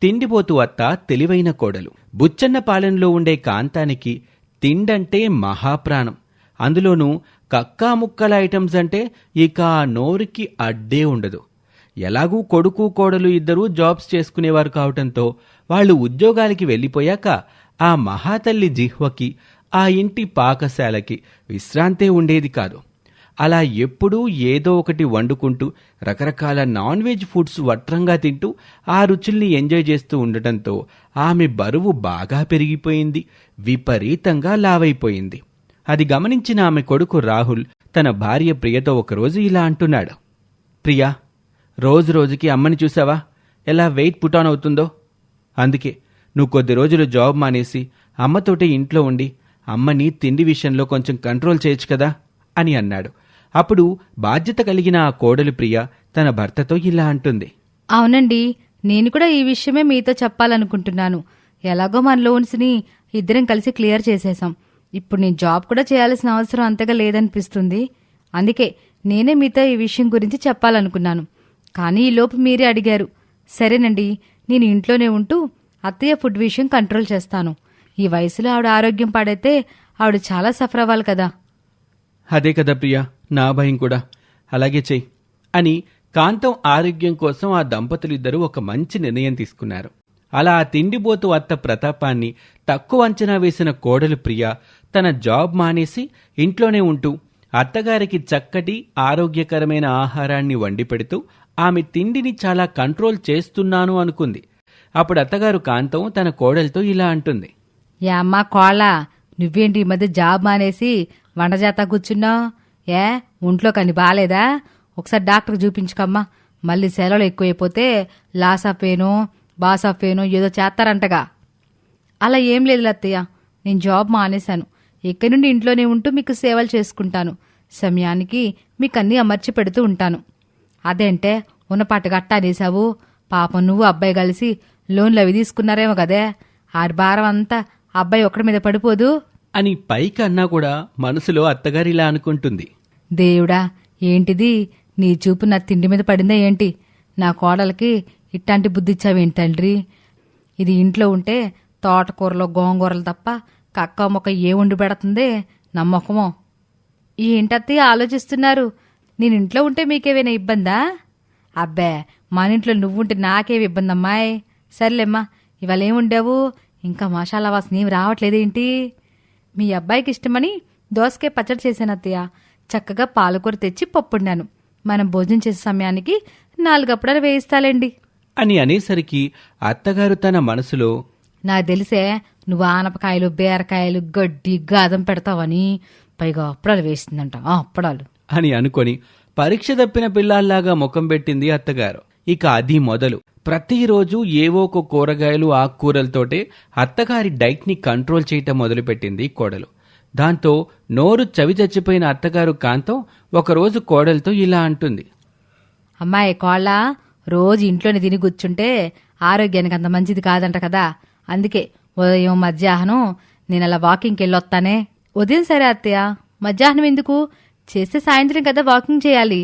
తిండిపోతు అత్త తెలివైన కోడలు. బుచ్చన్నపాలెంలో ఉండే కాంతానికి తిండంటే మహాప్రాణం. అందులోనూ కక్కాముక్కల ఐటమ్స్ అంటే ఇక ఆ నోరుకి అడ్డే ఉండదు. ఎలాగూ కొడుకు కోడలు ఇద్దరూ జాబ్స్ చేసుకునేవారు కావటంతో వాళ్ళు ఉద్యోగాలకి వెళ్ళిపోయాక ఆ మహాతల్లి జిహ్వకి, ఆ ఇంటి పాకశాలకి విశ్రాంతే ఉండేది కాదు. అలా ఎప్పుడూ ఏదో ఒకటి వండుకుంటూ రకరకాల నాన్ వెజ్ ఫుడ్స్ వట్రంగా తింటూ ఆ రుచుల్ని ఎంజాయ్ చేస్తూ ఉండటంతో ఆమె బరువు బాగా పెరిగిపోయింది. విపరీతంగా లావైపోయింది. అది గమనించిన ఆమె కొడుకు రాహుల్ తన భార్య ప్రియతో ఒకరోజు ఇలా అంటున్నాడు. ప్రియా, రోజు రోజుకి అమ్మని చూసావా ఎలా వెయిట్ పుటాన్ అవుతుందో? అందుకే నువ్వు కొద్ది రోజులు జాబ్ మానేసి అమ్మతోటే ఇంట్లో ఉండి అమ్మని తిండి విషయంలో కొంచెం కంట్రోల్ చేయొచ్చు కదా అని అన్నాడు. అప్పుడు బాధ్యత కలిగిన ఆ కోడలు ప్రియ తన భర్తతో ఇలా అంటుంది. అవునండి, నేను కూడా ఈ విషయమే మీతో చెప్పాలనుకుంటున్నాను. ఎలాగో మన లోన్స్ని ఇద్దరం కలిసి క్లియర్ చేసేసాం. ఇప్పుడు నేను జాబ్ కూడా చేయాల్సిన అవసరం అంతగా లేదనిపిస్తుంది. అందుకే నేనే మీతో ఈ విషయం గురించి చెప్పాలనుకున్నాను. కానీ ఈ లోపు మీరే అడిగారు. సరేనండి, నేను ఇంట్లోనే ఉంటూ అత్తయ్య ఫుడ్ విషయం కంట్రోల్ చేస్తాను. ఈ వయసులో ఆవిడ ఆరోగ్యం పాడైతే ఆవిడ చాలా సఫర్ అవ్వాలి కదా. అదే కదా ప్రియా, నా భయం కూడా. అలాగే చెయ్యి అని కాంతం ఆరోగ్యం కోసం ఆ దంపతులిద్దరూ ఒక మంచి నిర్ణయం తీసుకున్నారు. అలా ఆ తిండిపోతు అత్త ప్రతాపాన్ని తక్కువ అంచనా వేసిన కోడలు ప్రియ తన జాబ్ మానేసి ఇంట్లోనే ఉంటూ అత్తగారికి చక్కటి ఆరోగ్యకరమైన ఆహారాన్ని వండి పెడుతూ ఆమె తిండిని చాలా కంట్రోల్ చేస్తున్నాను అనుకుంది. అప్పుడు అత్తగారు కాంతం తన కోడలతో ఇలా అంటుంది. అమ్మా కోళ్ళ, నువ్వేంటి ఈ మధ్య జాబ్ మానేసి వంటజాతా కూర్చున్నావు? ఒంట్లో కని బాలేదా? ఒకసారి డాక్టర్ చూపించుకమ్మా. మళ్ళీ సెలవులు ఎక్కువైపోతే లాస్ ఆఫ్ పెయినో బాస్ ఆఫ్ పెయినో ఏదో చేస్తారంటగా. అలా ఏం లేదు అత్తయ్య, నేను జాబ్ మానేశాను. ఇక్కడి నుండి ఇంట్లోనే ఉంటూ మీకు సేవలు చేసుకుంటాను. సమయానికి మీకు అన్నీ అమర్చి పెడుతూ ఉంటాను. అదేంటే ఉన్నపాటు గట్టా అనేసావు? పాపం నువ్వు అబ్బాయి కలిసి లోన్లు అవి తీసుకున్నారేమో కదే, ఆడి భారం అంతా అబ్బాయి ఒక్కడి మీద పడిపోదు అని పైకి అన్నా కూడా మనసులో అత్తగారిలా అనుకుంటుంది. దేవుడా, ఏంటిది? నీ చూపు నా తిండి మీద పడిందా ఏంటి? నా కోడలకి ఇట్లాంటి బుద్ధిచ్చావేంటి తండ్రి? ఇది ఇంట్లో ఉంటే తోటకూరలో గోంగూరలు తప్ప కక్క మొక్క ఏ వండి పెడుతుంది నమ్మకమో. ఏంటత్తి ఆలోచిస్తున్నారు? నేను ఇంట్లో ఉంటే మీకేమైనా ఇబ్బందా? అబ్బే, మన ఇంట్లో నువ్వుంటే నాకేమి ఇబ్బంది అమ్మాయి. సర్లేమ్మా, ఇవాళ ఏముండావు? ఇంకా మసాలా వాసన ఏమి రావట్లేదేంటి? మీ అబ్బాయికి ఇష్టమని దోసకాయ పచ్చడి చేశాను అత్తయ్య. చక్కగా పాలకూర తెచ్చి పప్పుండాను. మనం భోజనం చేసే సమయానికి 4 అప్పడాలు వేయిస్తాలేండి అని అనేసరికి అత్తగారు తన మనసులో, నాకు తెలిసే నువ్వు ఆనపకాయలు బీరకాయలు గడ్డి గాదం పెడతావని, పైగా అప్పడాలు వేసిందంట అప్పడాలు అని అనుకొని పరీక్ష తప్పిన పిల్లాల్లాగా ముఖం పెట్టింది అత్తగారు. ఇక అది మొదలు ప్రతిరోజు ఏవో ఒక కూరగాయలు ఆకుకూరలతోటే అత్తగారి డైట్ని కంట్రోల్ చేయటం మొదలుపెట్టింది కోడలు. దాంతో నోరు చవి చచ్చిపోయిన అత్తగారు కాంతం ఒకరోజు కోడలతో ఇలా అంటుంది. అమ్మాయి కోళ్ళ, రోజు ఇంట్లోనే తిని కూర్చుంటే ఆరోగ్యానికి అంత మంచిది కాదంట కదా. అందుకే ఉదయం మధ్యాహ్నం నేను అలా వాకింగ్కి వెళ్ళొస్తానే. ఉదయం సరే అత్తయ్య, మధ్యాహ్నం ఎందుకు? చేస్తే సాయంత్రం కదా వాకింగ్ చేయాలి.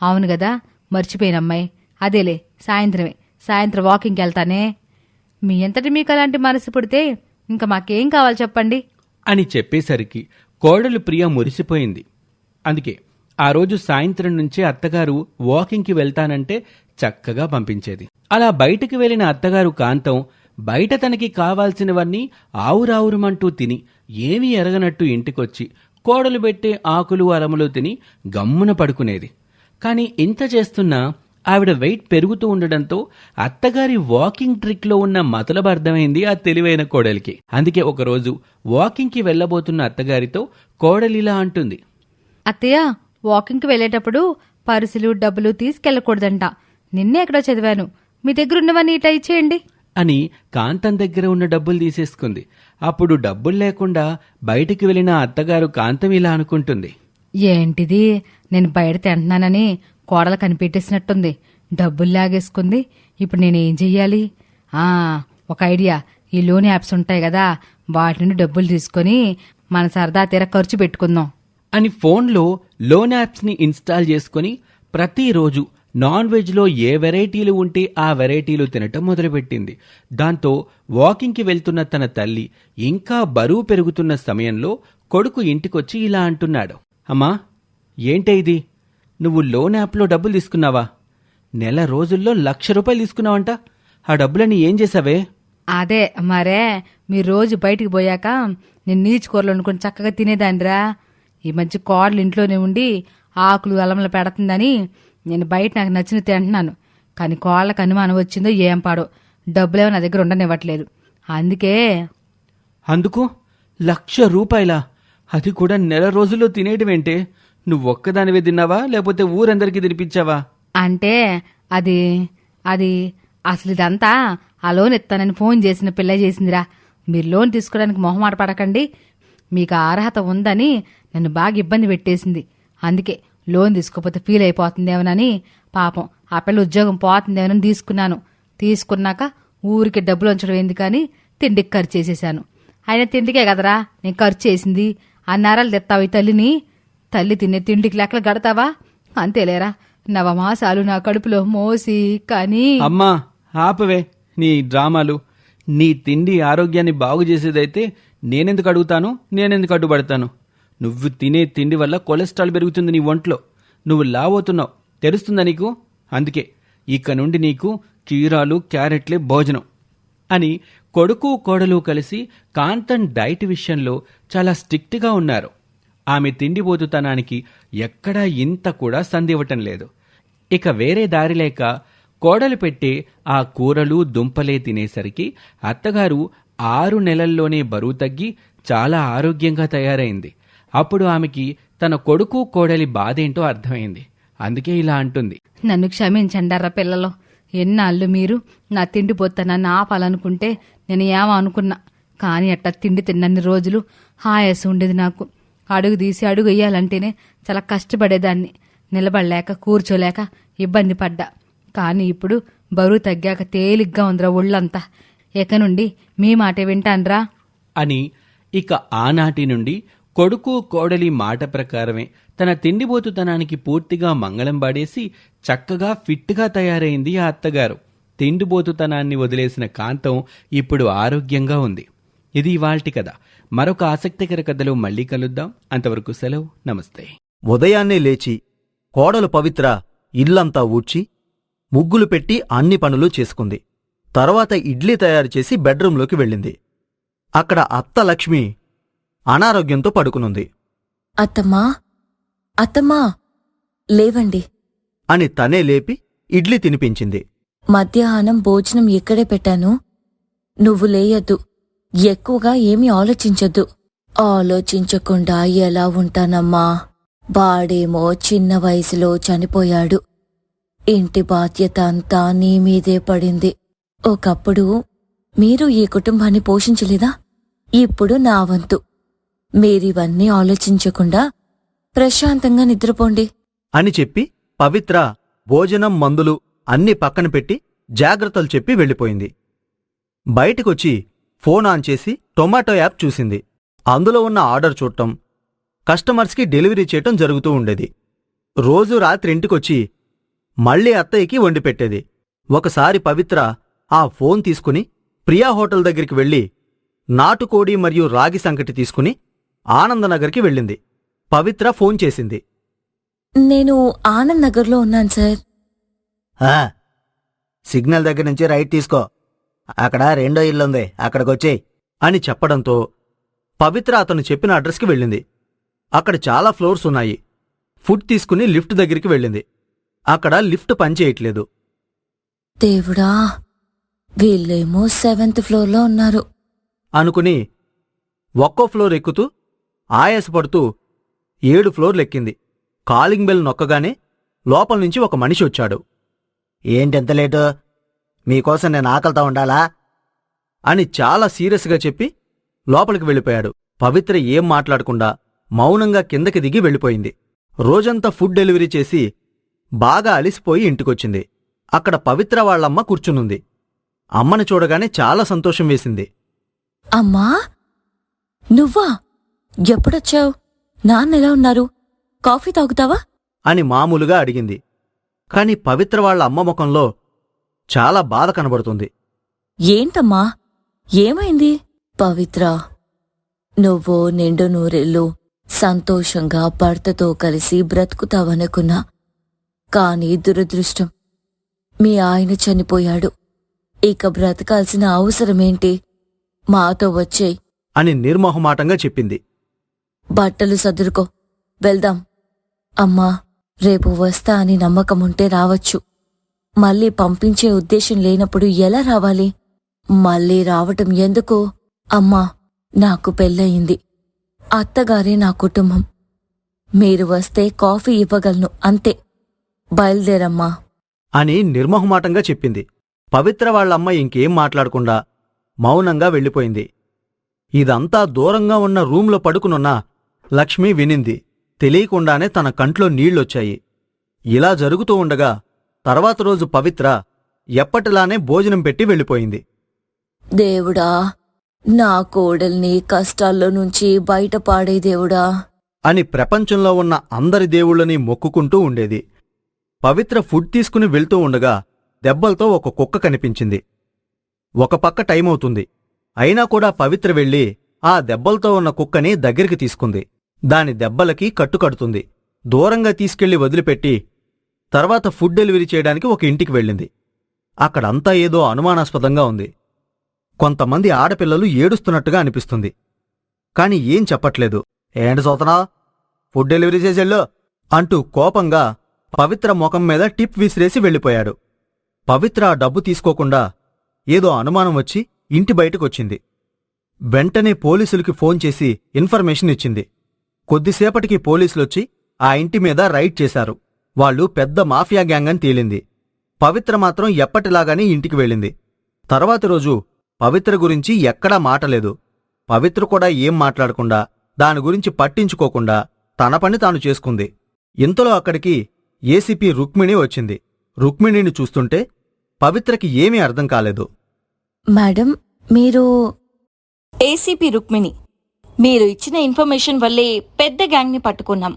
అవును కదా, మర్చిపోయినమ్మాయి. అదేలే, సాయంత్రం వాకింగ్కి వెళ్తానే. మీ అంతటి మీకు అలాంటి మనసు పుడితే ఇంకా మాకేం కావాలి చెప్పండి అని చెప్పేసరికి కోడలు ప్రియ మురిసిపోయింది. అందుకే ఆ రోజు సాయంత్రం నుంచే అత్తగారు వాకింగ్కి వెళ్తానంటే చక్కగా పంపించేది. అలా బయటికి వెళ్లిన అత్తగారు కాంతం బయట తనకి కావాల్సినవన్నీ ఆవురావురమంటూ తిని ఏమీ ఎరగనట్టు ఇంటికొచ్చి కోడలు పెట్టే ఆకులు అరములు తిని గమ్మున పడుకునేది. కాని ఇంత చేస్తున్నా ఆవిడ వెయిట్ పెరుగుతూ ఉండడంతో అత్తగారి వాకింగ్ ట్రిక్లో ఉన్న మతలబు అర్థమైంది ఆ తెలివైన కోడలికి. అందుకే ఒకరోజు వాకింగ్కి వెళ్లబోతున్న అత్తగారితో కోడలిలా అంటుంది. అత్తయ్య, వాకింగ్కి వెళ్లేటప్పుడు పర్సులు డబ్బులు తీసుకెళ్లకూడదంట. నిన్నే ఎక్కడో చదివాను. మీ దగ్గర ఉన్నవన్నీ ఇటా ఇచ్చేయండి అని కాంతం దగ్గర ఉన్న డబ్బులు తీసేసుకుంది. అప్పుడు డబ్బులు లేకుండా బయటికి వెళ్లిన అత్తగారు కాంతం ఇలా అనుకుంటుంది. ఏంటిది, నేను బయట తింటున్నానని కోడలు కనిపెట్టేసినట్టుంది. డబ్బులు లాగేసుకుంది. ఇప్పుడు నేనేం చెయ్యాలి? ఒక ఐడియా. ఈ లోన్ యాప్స్ ఉంటాయి కదా, వాటి నుండి డబ్బులు తీసుకొని మన సరదా తీర ఖర్చు పెట్టుకుందాం అని ఫోన్లో లోన్ యాప్స్ని ఇన్స్టాల్ చేసుకుని ప్రతిరోజు నాన్ వెజ్లో ఏ వెరైటీలు ఉంటే ఆ వెరైటీలు తినటం మొదలుపెట్టింది. దాంతో వాకింగ్కి వెళ్తున్న తన తల్లి ఇంకా బరువు పెరుగుతున్న సమయంలో కొడుకు ఇంటికొచ్చి ఇలా అంటున్నాడు. అమ్మా, ఏంటే ఇది? నువ్వు లోన్ యాప్లో డబ్బులు తీసుకున్నావా? నెల రోజుల్లో 1,00,000 రూపాయలు తీసుకున్నావంట. ఆ డబ్బులని ఏం చేసావే? అదే మరే, మీరు రోజు బయటికి పోయాక నేను నీచు కూరలు వండుకొని చక్కగా తినేదాన్నిరా. ఈ మధ్య కోడలు ఇంట్లోనే ఉండి ఆకులు అలంలో పెడుతుందని నేను బయట నాకు నచ్చిన తింటున్నాను. కానీ కోళ్ళకు అనుమానం వచ్చిందో ఏం పాడో, డబ్బులేమో నా దగ్గర ఉండనివ్వట్లేదు. అందుకే. అందుకు 1,00,000 రూపాయలా? అది కూడా నెల రోజుల్లో తినేయటమేంటే? నువ్వు ఒక్కదానివే తిన్నావా, లేకపోతే ఊరందరికీ తినిపించావా? అంటే అది అది అసలు ఇదంతా ఆ లోన్ ఎత్తానని ఫోన్ చేసిన పిల్ల చేసిందిరా. మీరు లోన్ తీసుకోవడానికి మొహమాట పడకండి, మీకు ఆ అర్హత ఉందని నన్ను బాగా ఇబ్బంది పెట్టేసింది. అందుకే లోన్ తీసుకోకపోతే ఫీల్ అయిపోతుందేమోనని, పాపం ఆ పిల్ల ఉద్యోగం పోతుందేమోనని తీసుకున్నాక ఊరికి డబ్బులు ఉంచడం ఎందుకని తిండికి ఖర్చు చేసేసాను. అయినా తిండికే కదరా నేను ఖర్చు చేసింది. అన్నారాలు తెస్తావు ఈ తల్లిని? తల్లి తినే తిండికి లెక్కలు గడతావా? అంతేలేరా, నవమాసాలు నా కడుపులో మోసి. కానీ అమ్మా, ఆపవే నీ డ్రామాలు. నీ తిండి ఆరోగ్యాన్ని బాగు చేసేదైతే నేనెందుకు అడుగుతాను, నేనెందుకు అడ్డుపడతాను? నువ్వు తినే తిండి వల్ల కొలెస్ట్రాల్ పెరుగుతుంది నీ ఒంట్లో. నువ్వు లావవుతున్నావు, తెలుస్తుందా నీకు? అందుకే ఇక నుండి నీకు కీరాలు క్యారెట్లే భోజనం అని కొడుకు కోడలు కలిసి కాంతన్ డైట్ విషయంలో చాలా స్ట్రిక్ట్గా ఉన్నారు. ఆమె తిండిపోతుతనానికి ఎక్కడా ఇంత కూడా సందివ్వటం లేదు. ఇక వేరే దారి లేక కోడలు పెట్టే ఆ కూరలు దుంపలే తినేసరికి అత్తగారు 6 నెలల్లోనే బరువు తగ్గి చాలా ఆరోగ్యంగా తయారైంది. అప్పుడు ఆమెకి తన కొడుకు కోడలి బాధేంటో అర్థమైంది. అందుకే ఇలా అంటుంది. నన్ను క్షమించండారా పిల్లలు. ఎన్నాళ్ళు మీరు నా తిండిపోతానని ఆపాలనుకుంటే నేను ఏమో అనుకున్నా. కానీ అట్టా తిండి తిన్నన్ని రోజులు హాయస్ ఉండేది నాకు. అడుగు తీసి అడుగు వేయాలంటేనే చాలా కష్టపడేదాన్ని. నిలబడలేక కూర్చోలేక ఇబ్బంది పడ్డా. కానీ ఇప్పుడు బరువు తగ్గాక తేలిగ్గా ఉందిరా ఒళ్ళంతా. ఇక నుండి మీ మాటే వింటాన్రా అని ఇక ఆనాటి నుండి కొడుకు కోడలి మాట ప్రకారమే తన తిండిబోతుతనానికి పూర్తిగా మంగళం పాడేసి చక్కగా ఫిట్గా తయారైంది ఆ అత్తగారు. తిండిబోతుతనాన్ని వదిలేసిన కాంతం ఇప్పుడు ఆరోగ్యంగా ఉంది. ఇది ఇవాల్టి కథ. మరొక ఆసక్తికర కథలో మళ్ళీ కలుద్దాం. అంతవరకు సెలవు, నమస్తే. ఉదయాన్నే లేచి కోడలు పవిత్ర ఇల్లంతా ఊడ్చి ముగ్గులు పెట్టి అన్ని పనులు చేసుకుంది. తర్వాత ఇడ్లీ తయారుచేసి బెడ్రూంలోకి వెళ్ళింది. అక్కడ అత్త లక్ష్మి అనారోగ్యంతో పడుకునుంది. అత్తమ్మా, అత్తమ్మా, లేవండి అని తనే లేపి ఇడ్లీ తినిపించింది. మధ్యాహ్నం భోజనం ఇక్కడే పెట్టాను. నువ్వు లేయద్దు, ఎక్కువగా ఏమీ ఆలోచించొద్దు. ఆలోచించకుండా ఎలా ఉంటానమ్మా? వాడేమో చిన్న వయసులో చనిపోయాడు. ఇంటి బాధ్యత అంతా నీ మీదే పడింది. ఒకప్పుడు మీరు ఈ కుటుంబాన్ని పోషించలేదా? ఇప్పుడు నా వంతు. మీరివన్నీ ఆలోచించకుండా ప్రశాంతంగా నిద్రపోండి అని చెప్పి పవిత్ర భోజనం మందులు అన్నీ పక్కన పెట్టి జాగ్రత్తలు చెప్పి వెళ్ళిపోయింది. బయటికొచ్చి ఫోన్ ఆన్ చేసి టొమాటో యాప్ చూసింది. అందులో ఉన్న ఆర్డర్ చూడటం, కస్టమర్స్కి డెలివరీ చేయటం జరుగుతూ ఉండేది. రోజూ రాత్రి ఇంటికొచ్చి మళ్లీ అత్తయ్యకి వండిపెట్టేది. ఒకసారి పవిత్ర ఆ ఫోన్ తీసుకుని ప్రియా హోటల్ దగ్గరికి వెళ్లి నాటుకోడి మరియు రాగి సంకటి తీసుకుని ఆనందనగర్కి వెళ్ళింది. పవిత్ర ఫోన్ చేసింది. నేను ఆనంద్ నగర్లో ఉన్నాను సార్. సిగ్నల్ దగ్గర నుంచి రైట్ తీసుకో, అక్కడ రెండో ఇల్లుంది, అక్కడికొచ్చేయ్ అని చెప్పడంతో పవిత్ర అతను చెప్పిన అడ్రస్కి వెళ్ళింది. అక్కడ చాలా ఫ్లోర్స్ ఉన్నాయి. ఫుడ్ తీసుకుని లిఫ్ట్ దగ్గరికి వెళ్ళింది. అక్కడ లిఫ్ట్ పనిచేయట్లేదు. దేవుడా, వీళ్ళేమో 7th ఫ్లోర్లో ఉన్నారు అనుకుని ఒక్కో ఫ్లోర్ ఎక్కుతూ ఆయాసపడుతూ 7 ఫ్లోర్లెక్కింది. కాలింగ్ బెల్ నొక్కగానే లోపల నుంచి ఒక మనిషి వచ్చాడు. ఏంటెంత లేటు? మీకోసం నేను ఆకలితో ఉండాలా అని చాలా సీరియస్గా చెప్పి లోపలికి వెళ్ళిపోయాడు. పవిత్ర ఏం మాట్లాడకుండా మౌనంగా కిందకి దిగి వెళ్ళిపోయింది. రోజంతా ఫుడ్ డెలివరీ చేసి బాగా అలిసిపోయి ఇంటికొచ్చింది. అక్కడ పవిత్ర వాళ్ళమ్మ కూర్చునుంది. అమ్మను చూడగానే చాలా సంతోషం వేసింది. అమ్మా, నువ్వా? ఎప్పుడొచ్చావు? నాన్నెలా ఉన్నారు? కాఫీ తాగుతావా అని మామూలుగా అడిగింది. కాని పవిత్ర వాళ్ళ అమ్మ ముఖంలో చాలా బాధ కనబడుతుంది. ఏంటమ్మా ఏమైంది? పవిత్ర, నువ్వు నిండు నూరెళ్ళు సంతోషంగా భర్తతో కలిసి బ్రతుకుతావనుకున్నా. కాని దురదృష్టం, మీ ఆయన చనిపోయాడు. ఇక బ్రతకాల్సిన అవసరమేంటి? మాతో వచ్చేయ్ అని నిర్మోహమాటంగా చెప్పింది. బట్టలు సదురుకో, వెళ్దాం. అమ్మా, రేపు వస్తా అని నమ్మకముంటే రావచ్చు. మళ్ళీ పంపించే ఉద్దేశం లేనప్పుడు ఎలా రావాలి? మళ్ళీ రావటం ఎందుకు? అమ్మా, నాకు పెళ్ళయింది. అత్తగారే నా కుటుంబం. మీరు వస్తే కాఫీ ఇవ్వగలను, అంతే. బయలుదేరమ్మా అని నిర్మోహమాటంగా చెప్పింది. పవిత్ర వాళ్ళమ్మ ఇంకేం మాట్లాడకుండా మౌనంగా వెళ్ళిపోయింది. ఇదంతా దూరంగా ఉన్న రూంలో పడుకునున్న లక్ష్మి వినింది. తెలియకుండానే తన కంట్లో నీళ్లొచ్చాయి. ఇలా జరుగుతూ ఉండగా తర్వాత రోజు పవిత్ర ఎప్పటిలానే భోజనం పెట్టి వెళ్ళిపోయింది. దేవుడా, నా కోడల్ని కష్టాల్లో నుంచి బయటపాడే దేవుడా అని ప్రపంచంలో ఉన్న అందరి దేవుళ్ళని మొక్కుకుంటూ ఉండేది. పవిత్ర ఫుడ్ తీసుకుని వెళ్తూ ఉండగా దెబ్బలతో ఒక కుక్క కనిపించింది. ఒక పక్క టైమవుతుంది. అయినా కూడా పవిత్ర వెళ్ళి ఆ దెబ్బలతో ఉన్న కుక్కని దగ్గరికి తీసుకుంది. దాని దెబ్బలకి కట్టుకడుతుంది. దూరంగా తీసుకెళ్లి వదిలిపెట్టి తర్వాత ఫుడ్ డెలివరీ చేయడానికి ఒక ఇంటికి వెళ్ళింది. అక్కడంతా ఏదో అనుమానాస్పదంగా ఉంది. కొంతమంది ఆడపిల్లలు ఏడుస్తున్నట్టుగా అనిపిస్తుంది. కాని ఏం చెప్పట్లేదు. ఏంటి సోతనా, ఫుడ్ డెలివరీ చేసేళ్ళు అంటూ కోపంగా పవిత్ర ముఖం మీద టిప్ విసిరేసి వెళ్ళిపోయాడు. పవిత్ర ఆ డబ్బు తీసుకోకుండా ఏదో అనుమానం వచ్చి ఇంటి బయటకొచ్చింది. వెంటనే పోలీసులకి ఫోన్ చేసి ఇన్ఫర్మేషన్ ఇచ్చింది. కొద్దిసేపటికి పోలీసులొచ్చి ఆ ఇంటి మీద రైడ్ చేశారు. వాళ్ళు పెద్ద మాఫియా గ్యాంగ్ అని తేలింది. పవిత్ర మాత్రం ఎప్పటిలాగానే ఇంటికి వెళ్ళింది. తర్వాతి రోజు పవిత్ర గురించి ఎక్కడా మాటలేదు. పవిత్ర కూడా ఏం మాట్లాడకుండా దాని గురించి పట్టించుకోకుండా తన పని తాను చేసుకుంది. ఇంతలో అక్కడికి ఏసీపీ రుక్మిణి వచ్చింది. రుక్మిణిని చూస్తుంటే పవిత్రకి ఏమీ అర్థం కాలేదు. మేడం, మీరు? ఏసీపీ రుక్మిణి, మీరు ఇచ్చిన ఇన్ఫర్మేషన్ వల్లే పెద్ద గ్యాంగ్ని పట్టుకున్నాం.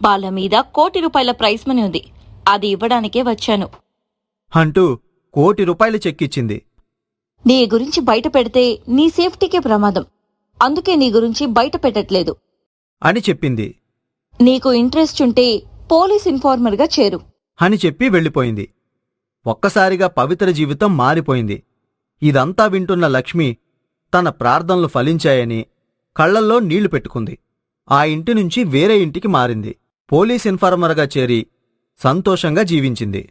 వాళ్ళ మీద ₹1 కోటి ప్రైజ్ మనీ ఉంది. అది ఇవ్వడానికే వచ్చాను అంటూ ₹1 కోటి చెక్కిచ్చింది. నీ గురించి బయట పెడితే నీ సేఫ్టీకే ప్రమాదం. అందుకే నీ గురించి బయట పెట్టట్లేదు. అని చెప్పింది. నీకు ఇంట్రెస్ట్ ఉంటే పోలీస్ ఇన్ఫార్మర్గా చేరు అని చెప్పి వెళ్ళిపోయింది. ఒక్కసారిగా పవిత్ర జీవితం మారిపోయింది. ఇదంతా వింటున్న లక్ష్మి తన ప్రార్థనలు ఫలించాయని కళ్లల్లో నీళ్లు పెట్టుకుంది. ఆ ఇంటి నుంచి వేరే ఇంటికి మారింది. పోలీస్ ఇన్ఫార్మర్గా చేరి సంతోషంగా జీవించింది.